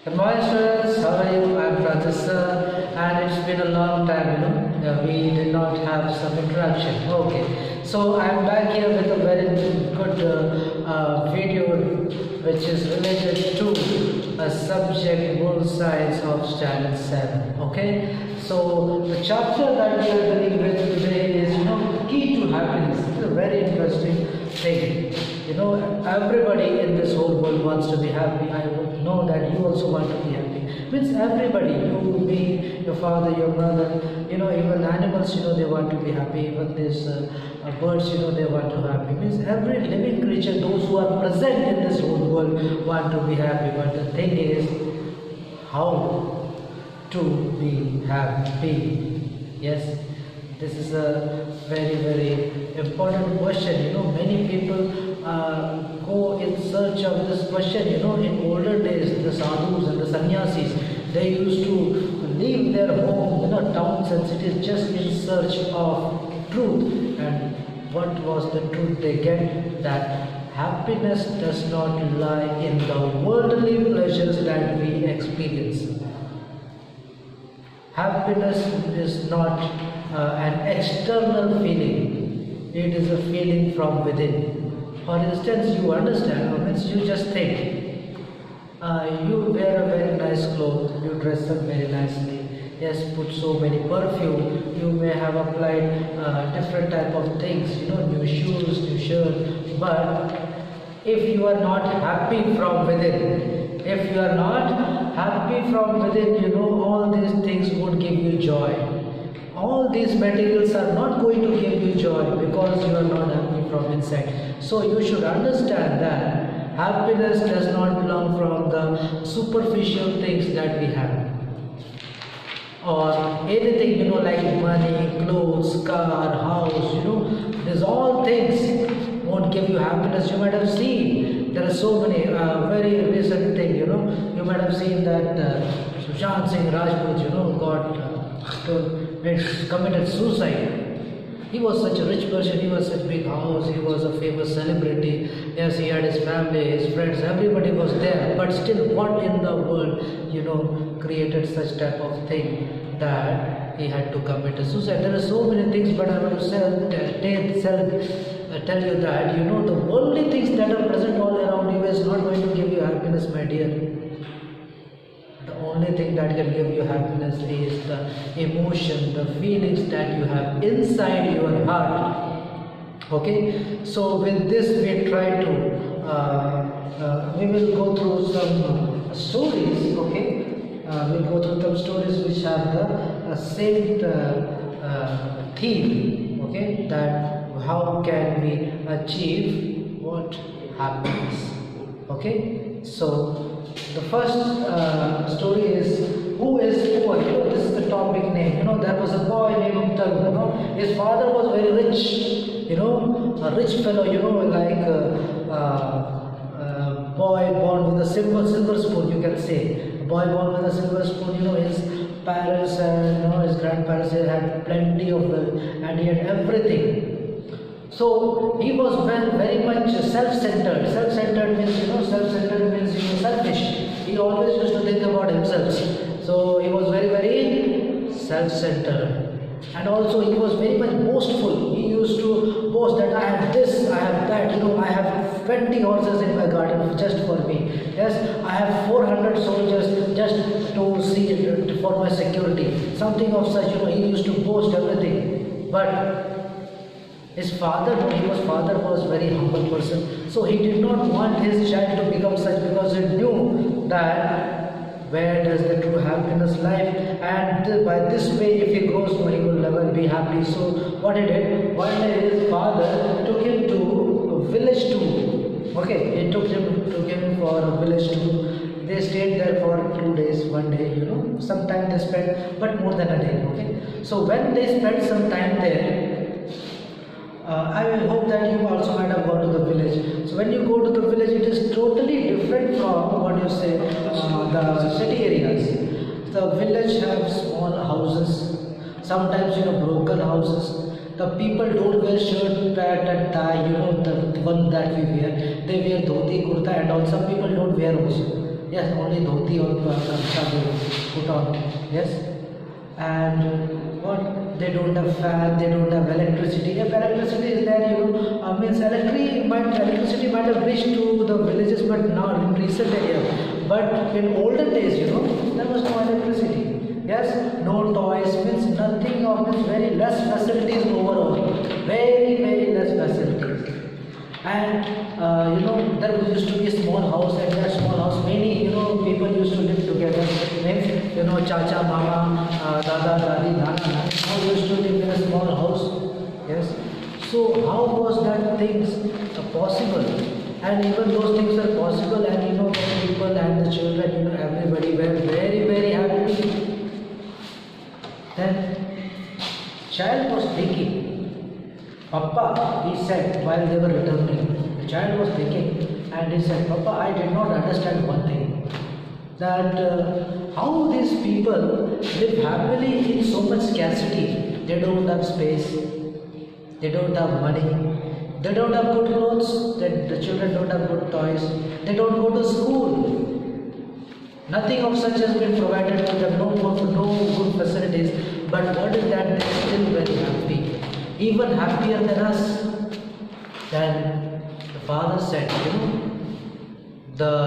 Good morning, students. How are you? I'm Francis sir, and it's been a long time, we did not have some interaction. Okay, so I'm back here with a very good video which is related to a subject moral science of standard 7. Okay, so the chapter that we are dealing with today is, key to happiness. It's a very interesting thing. Everybody in this whole world wants to be happy. I would know that you also want to be happy. Means everybody, you, me, your father, your mother, even animals, they want to be happy. Even these birds, they want to be happy. Means every living creature, those who are present in this whole world want to be happy. But the thing is, how to be happy? Yes, this is a very, very important question. Many people go in search of this question. In older days, the sadhus and the sannyasis, they used to leave their home, towns and cities, just in search of truth. And what was the truth they get? That happiness does not lie in the worldly pleasures that we experience. Happiness is not an external feeling, it is a feeling from within. For instance, you understand, means you just think, you wear a very nice clothes, you dress up very nicely, yes, put so many perfume, you may have applied different type of things, new shoes, new shirt, but if you are not happy from within, if you are not happy from within, all these things won't give you joy. All these materials are not going to give you joy because you are not happy from inside. So you should understand that happiness does not belong from the superficial things that we have, or anything, like money, clothes, car, house, these all things won't give you happiness. You might have seen, there are so many very recent things, you might have seen that Sushant Singh Rajput, committed suicide. He was such a rich person, he was such a big house, he was a famous celebrity, yes, he had his family, his friends, everybody was there, but still what in the world, created such type of thing that he had to commit a suicide. There are so many things, but I want to tell you that, the worldly things that are present all around you is not going to give you happiness, my dear. The only thing that can give you happiness is the emotion, the feelings that you have inside your heart. Okay, so with this we try to, we will go through some stories. Okay, we'll go through some stories which have the same theme. Okay, that how can we achieve what happiness. Okay, so the first story is, who is poor? This is the topic name. There was a boy named Tarun. His father was very rich. A rich fellow. Like boy born with a silver spoon. You can say a boy born with a silver spoon. His parents and his grandparents had plenty of wealth, and he had everything. So he was very much self-centered. Self-centered means, selfish. He always used to think about himself. So he was very, very self-centered. And also he was very much boastful. He used to boast that I have this, I have that, I have 20 horses in my garden just for me. Yes, I have 400 soldiers just to see for my security. Something of such, he used to boast everything. But his father was very humble person, so he did not want his child to become such, because he knew that where does the true happiness lie, and by this way, if he grows, he will never be happy. So what he did, one day his father took him to a village tour. Okay, he took him for a village tour. They stayed there for 2 days, 1 day, sometime they spent, but more than a day. Okay, so when they spent some time there, I will hope that you also might have gone to the village. So when you go to the village, it is totally different from what you say, the city areas. The village have small houses, sometimes broken houses. The people don't wear shirt, pant and tie, the one that we wear. They wear dhoti, kurta and all. Some people don't wear also. Yes, only dhoti or kamcha they put on. Yes, and what, they don't have fan, they don't have electricity. If electricity is there, means electricity might have reached to the villages, but not in recent years. But in olden days, there was no electricity. Yes, no toys, means nothing, or means very less facilities overall. Very, very less facilities. And there used to be a small house, and that small house, many people used to live together. Means chacha, mama, dada, dadi, nana, nani, all used to live in a small house. Yes. So how was that things possible? And even those things were possible, and the people and the children, everybody were very, very happy. Then child was thinking. Papa, he said, while they were returning, the child was thinking, and he said, Papa, I did not understand one thing, that how these people live happily in so much scarcity. They don't have space, they don't have money, they don't have good clothes, the children don't have good toys, they don't go to school. Nothing of such has been provided to them, no good facilities, but what is that? They are still very happy. Even happier than us. Then the father said, the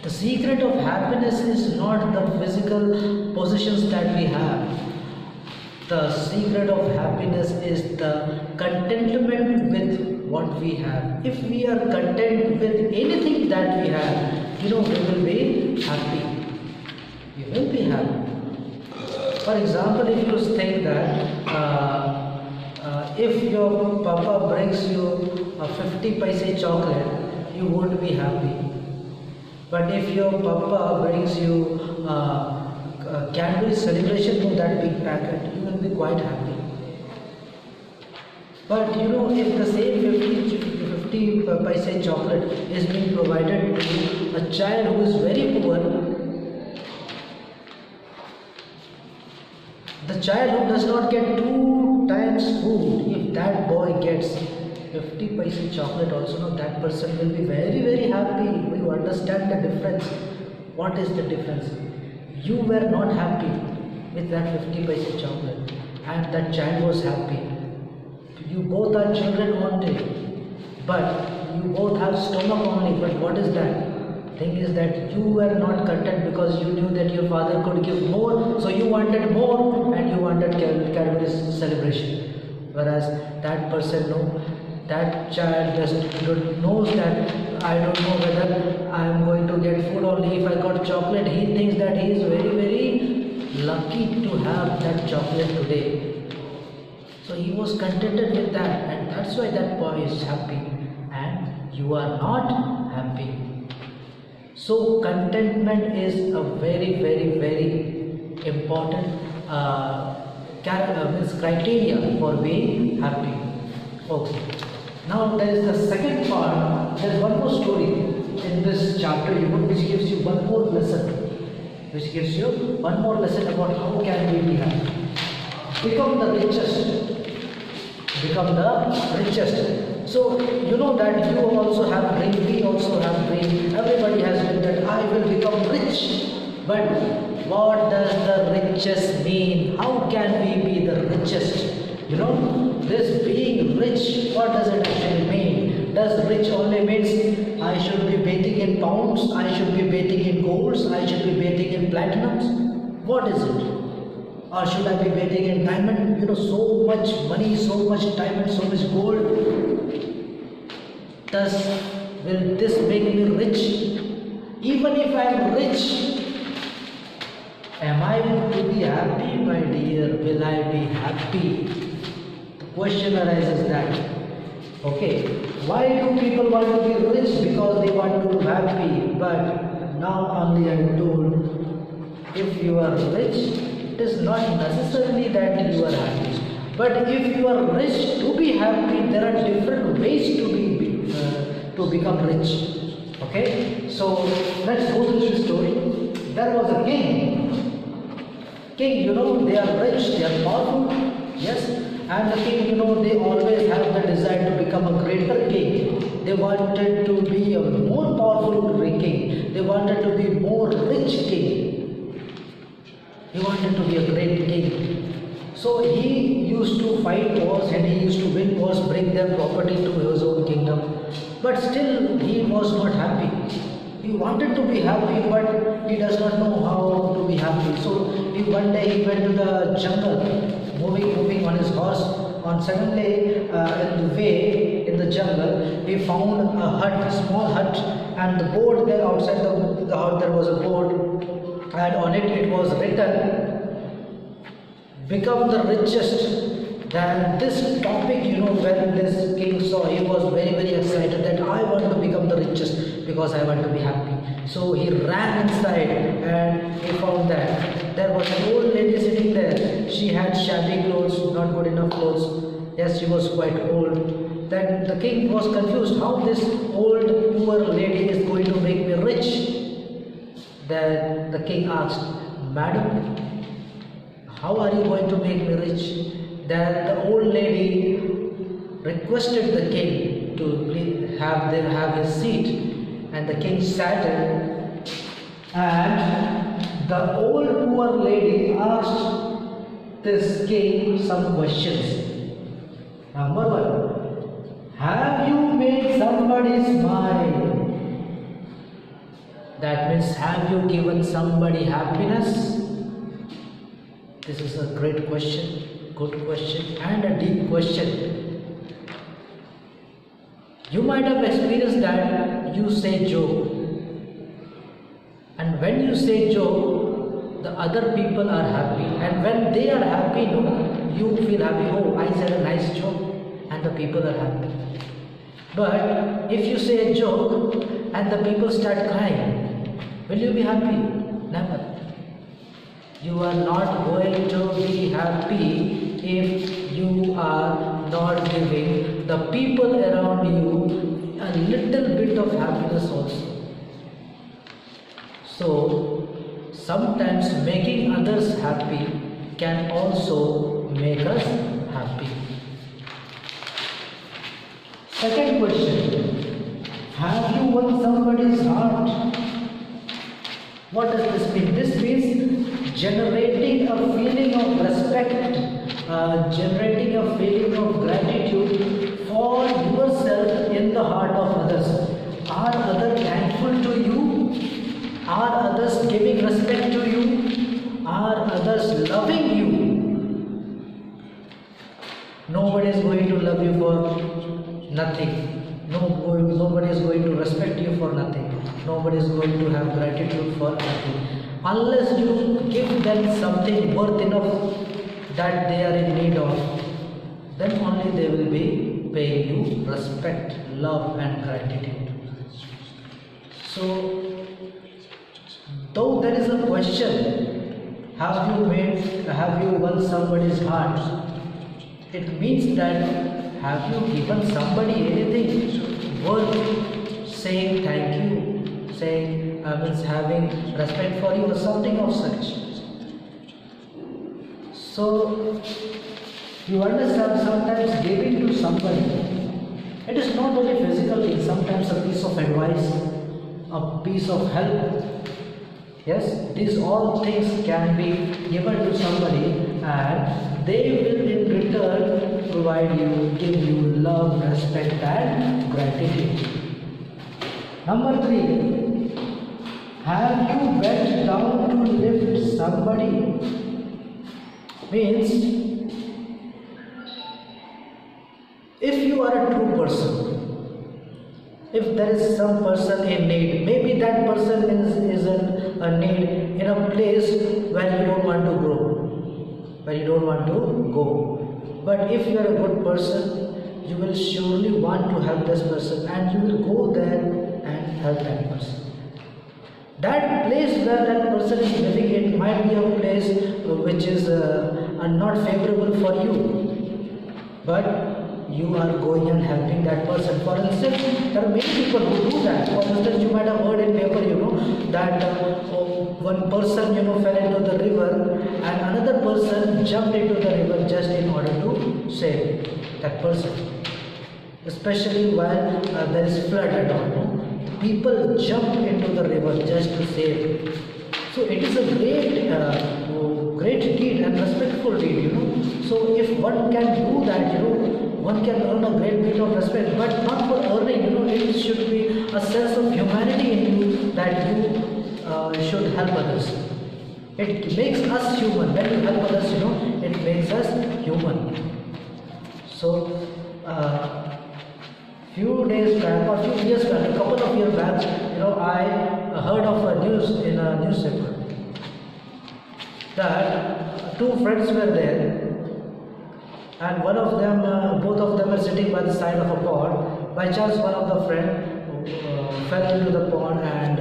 secret of happiness is not the physical possessions that we have. The secret of happiness is the contentment with what we have. If we are content with anything that we have, we will be happy. We will be happy. For example, if you think that if your papa brings you a 50 paise chocolate, you won't be happy. But if your papa brings you a Cadbury celebration for that big packet, you will be quite happy. But if the same 50 paise chocolate is being provided to a child who is very poor, the child who does not get 2 times food, if that boy gets 50 paise chocolate also, that person will be very, very happy. Will you understand the difference? What is the difference? You were not happy with that 50 paise chocolate, and that child was happy. You both are children only, but you both have stomach only. But what is that? Thing is that you were not content because you knew that your father could give more, so you wanted more and you wanted Cadbury's celebration. Whereas that person that child just knows that I don't know whether I am going to get food only if I got chocolate. He thinks that he is very, very lucky to have that chocolate today. So he was contented with that, and that's why that boy is happy and you are not happy. So contentment is a very, very, very important criteria for being happy. Okay. Now there is the second part. There is one more story in this chapter, which gives you one more lesson. Which gives you one more lesson about how can we be happy. Become the richest. Become the richest. So you know that you also have dream, we also have dream. Everybody has dream that I will become rich. But what does the richest mean? How can we be the richest? This being rich, what does it actually mean? Does rich only means I should be bathing in pounds, I should be bathing in golds, I should be bathing in platinums? What is it? Or should I be bathing in diamond? So much money, so much diamond, so much gold. Will this make me rich? Even if I am rich, am I to be happy, my dear? Will I be happy? The question arises that. Okay, why do people want to be rich? Because they want to be happy. But now only I am told, if you are rich, it is not necessarily that you are happy. But if you are rich to be happy, there are different ways to become rich. Okay, so let's go through this story. There was a king. King, they are rich, they are powerful, yes, and the king, they always have the desire to become a greater king. They wanted to be a more powerful king. They wanted to be more rich king. He wanted to be a great king. So he used to fight wars and he used to win wars, bring their property to his own kingdom. But still he was not happy. He wanted to be happy, but he does not know how to be happy. So one day he went to the jungle, moving on his horse. On second day, in the way in the jungle, he found a hut, a small hut, and the board there outside the hut there was a board, and on it was written, "Become the richest." Then this topic, when this king saw, he was very, very excited that I want to become the richest because I want to be happy. So he ran inside and he found that there was an old lady sitting there. She had shabby clothes, not good enough clothes. Yes, she was quite old. Then the king was confused how this old poor lady is going to make me rich. Then the king asked, "Madam, how are you going to make me rich?" Then the old lady requested the king to please have his seat, and the king sat in, and the old poor lady asked this king some questions. Number one, have you made somebody smile? That means, have you given somebody happiness? This is a great question. Good question and a deep question. You might have experienced that you say joke, and when you say joke, the other people are happy, and when they are happy, you feel happy. Oh, I said a nice joke, and the people are happy. But if you say a joke and the people start crying, will you be happy? Never. You are not going to be happy if you are not giving the people around you a little bit of happiness also. So sometimes making others happy can also make us happy. Second question, have you won somebody's heart? What does this mean? This means generating a feeling of respect, generating a feeling of gratitude for yourself in the heart of others. Are others thankful to you? Are others giving respect to you? Are others loving you? Nobody is going to love you for nothing. Nobody is going to respect you for nothing. Nobody is going to have gratitude for nothing. Unless you give them something worth enough that they are in need of, then only they will be paying you respect, love and gratitude. So, though there is a question, have you won somebody's heart? It means that have you given somebody anything worth saying thank you, saying means having respect for you or something of such. So you understand, sometimes giving to somebody, it is not only physical thing, sometimes a piece of advice, a piece of help. Yes, these all things can be given to somebody and they will in return provide you, give you love, respect and gratitude. Number 3, have you bent down to lift somebody? Means, if you are a true person, if there is some person in need, maybe that person is in a need in a place where you don't want to grow, where you don't want to go. But if you are a good person, you will surely want to help this person and you will go there and help that person. That place where that person is living, it might be a place which is not favorable for you, but you are going and helping that person. For instance, there are many people who do that. For instance, you might have heard in paper, that one person, fell into the river and another person jumped into the river just in order to save that person. especially while there is flood and all. No? People jump into the river just to save. So it is a great deed and respectful deed, So if one can do that, one can earn a great deal of respect, but not for earning, it should be a sense of humanity in you that you should help others. It makes us human. When we help others, it makes us human. So, few days back or few years back, a couple of years back, I heard of a news in a newspaper that two friends were there, and one of them, both of them were sitting by the side of a pond. By chance, one of the friend fell into the pond and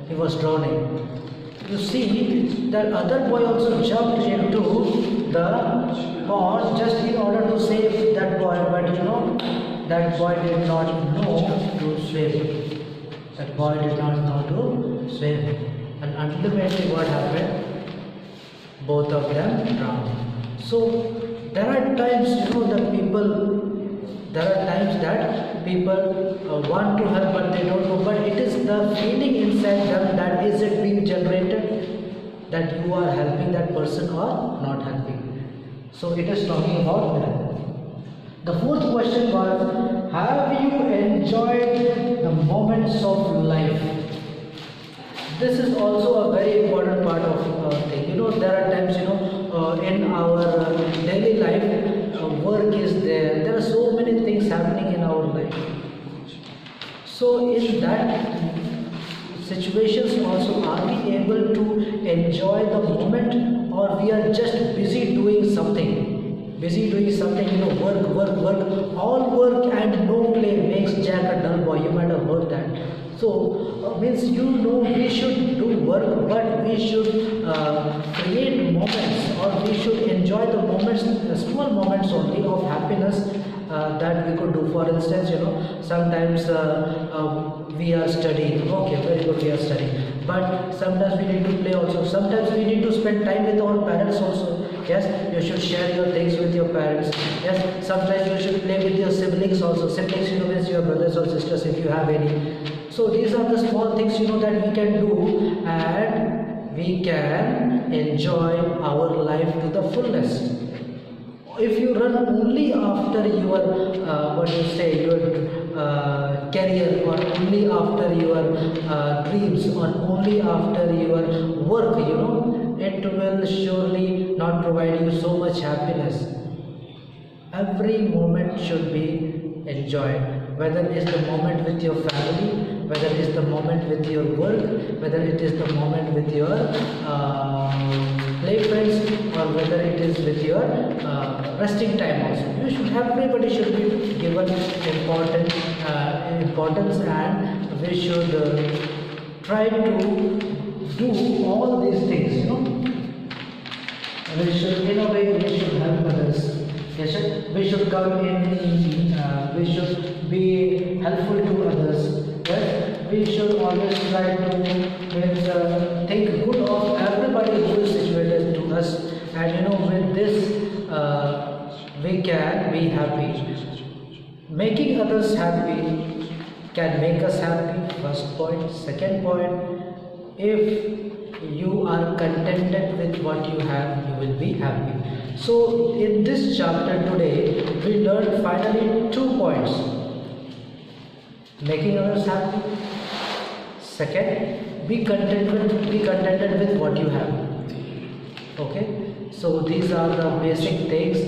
he was drowning. You see, that other boy also jumped into the pond just in order to save that boy, but that boy did not know to swim. That boy did not know to swim. And ultimately what happened? Both of them drowned. So there are times, that people want to help but they don't know. But it is the feeling inside them that is it being generated that you are helping that person or not helping. So it is talking about that. The fourth question was, have you enjoyed the moments of life? This is also a very important part of thing. There are times, in our daily life, work is there. There are so many things happening in our life. So in that situations also, are we able to enjoy the moment, or we are just busy doing something? Work. All work and no play makes Jack a dull boy. You might have heard that. So, means we should do work, but we should create moments, or we should enjoy the moments, small moments only of happiness that we could do. For instance, sometimes we are studying. Okay, very good, we are studying. But sometimes we need to play also. Sometimes we need to spend time with our parents also. Yes, you should share your things with your parents. Yes, sometimes you should play with your siblings also. Siblings, means your brothers or sisters if you have any. So these are the small things, that we can do, and we can enjoy our life to the fullest. If you run only after your, your career, or only after your dreams, or only after your work, it will surely not provide you so much happiness. Every moment should be enjoyed, whether it is the moment with your family, whether it is the moment with your work, whether it is the moment with your play friends, or whether it is with your resting time also. Everybody should be given importance, and we should try to do all these things, We should, in a way, we should help others. Yes, we should come in, we should be helpful to others. Yes, we should always try to think good of everybody who is situated to us, and with this we can be happy. Making others happy can make us happy. First point. Second point, if you are contented with what you have, you will be happy. So in this chapter today, we learned finally 2 points. Making others happy. Second, be contented with what you have. Okay. So these are the basic things,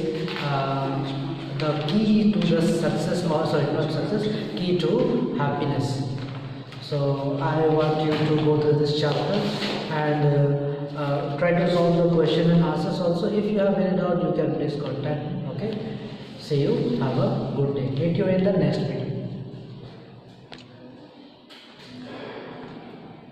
the key to the success, or sorry, not success, key to happiness. So I want you to go through this chapter and try to solve the question and answers also. If you have any doubt, you can please contact me. Okay. See you. Have a good day. Meet you in the next video.